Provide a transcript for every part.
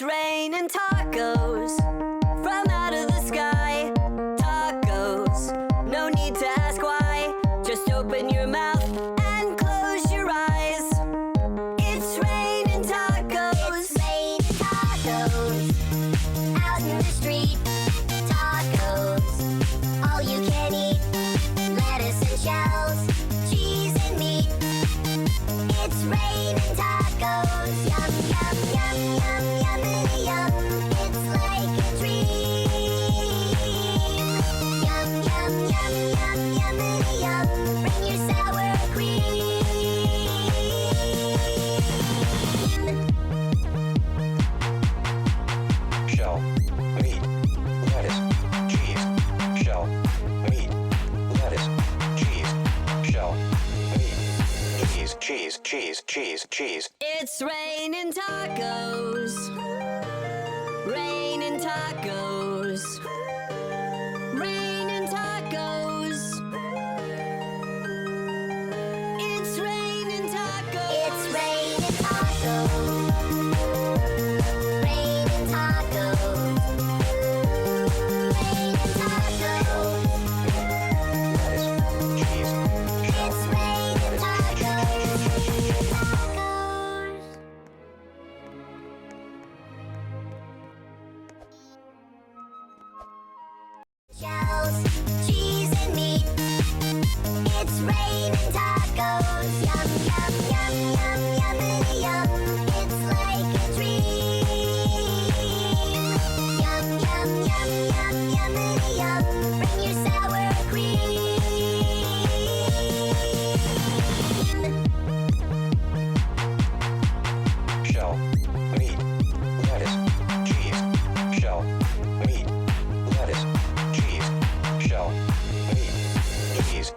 It's raining tacos from out of the sky. Tacos, no need to ask why. Just open your mouth and close your eyes. It's raining tacos. It's raining tacos out in the street. Tacos, all you can eat. Lettuce and shells, cheese and meat. It's raining tacos. Yum, yum, yum, yum, yummity yum. It's like a dream. Yum, yum, yum, yum, yummity yum. Bring your sour cream. Shell, meat, lettuce, cheese. Shell, meat, lettuce, cheese. Shell, meat, cheese, cheese, cheese, cheese. It's raining tacos. Raining tacos. Raining tacos. It's raining tacos. It's raining tacos. Raining tacos. Raining tacos. Lettuce, cheese. It's raining tacos. Tacos. Shells, cheese and meat. It's raining tacos. Yum, yum, yum, yum, yummity yum. It's like a dream. Yum, yum, yum, yum, yummity yum. Bring your sour cream. Shell, meat, lettuce, cheese. Shell, meat, lettuce, cheese. Shell, meat,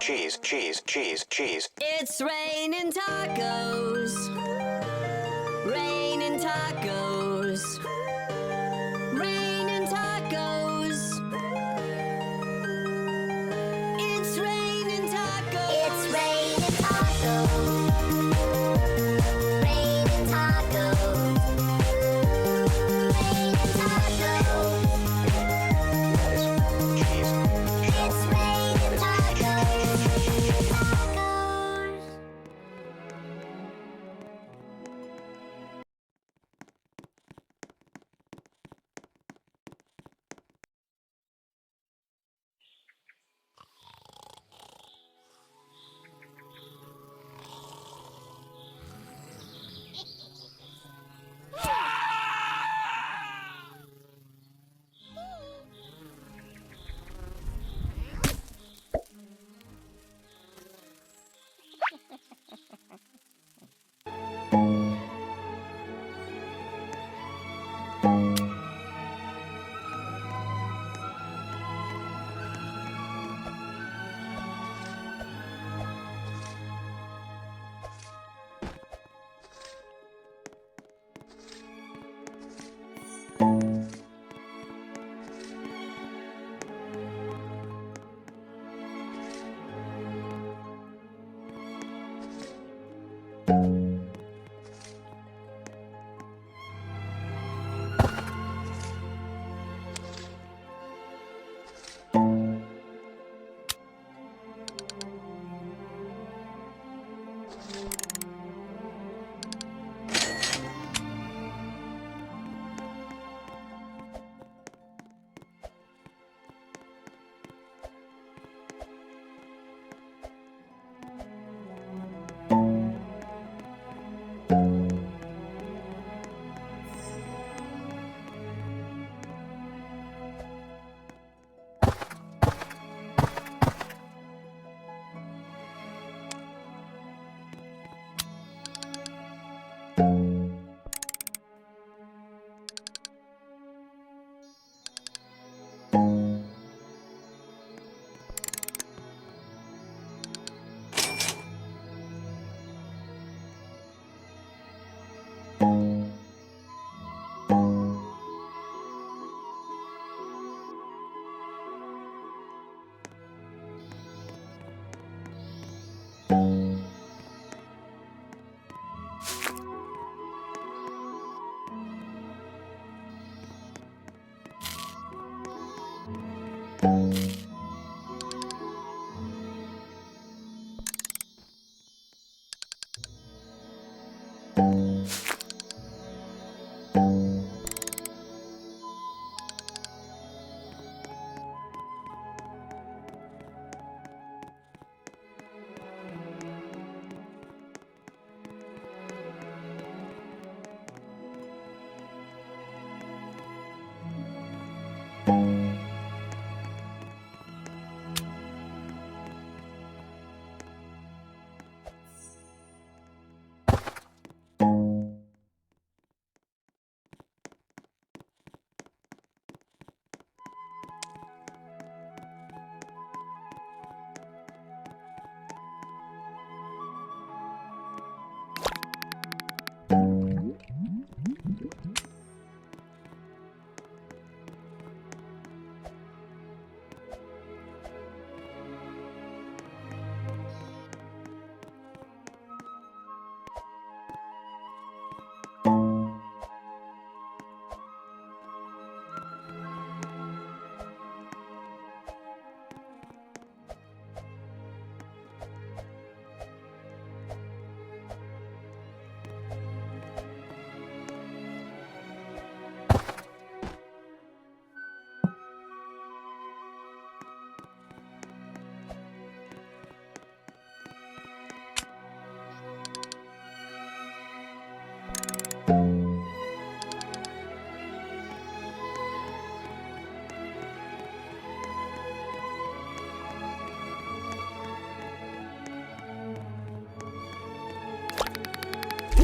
cheese, cheese, cheese, cheese. It's raining tacos. Raining tacos. Raining tacos. It's raining tacos. It's raining tacos. Raining tacos. Raining tacos. Lettuce, cheese. It's raining tacos. Tacos.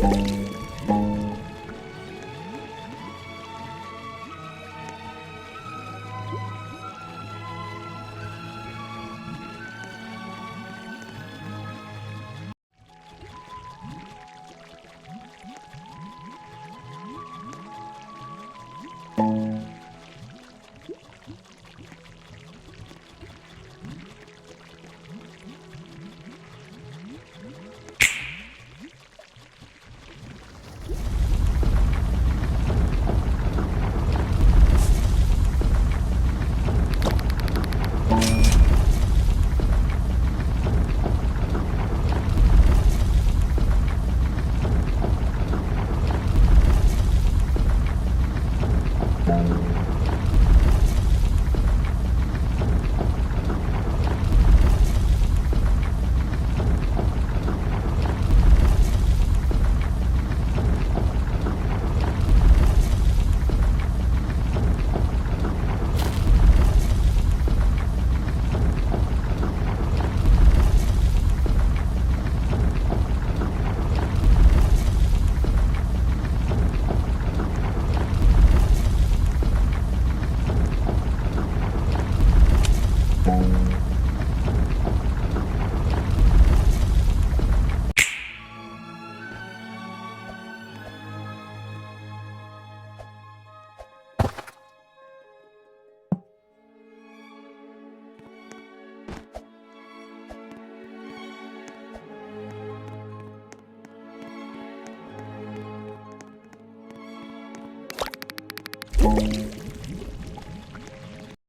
Thank you.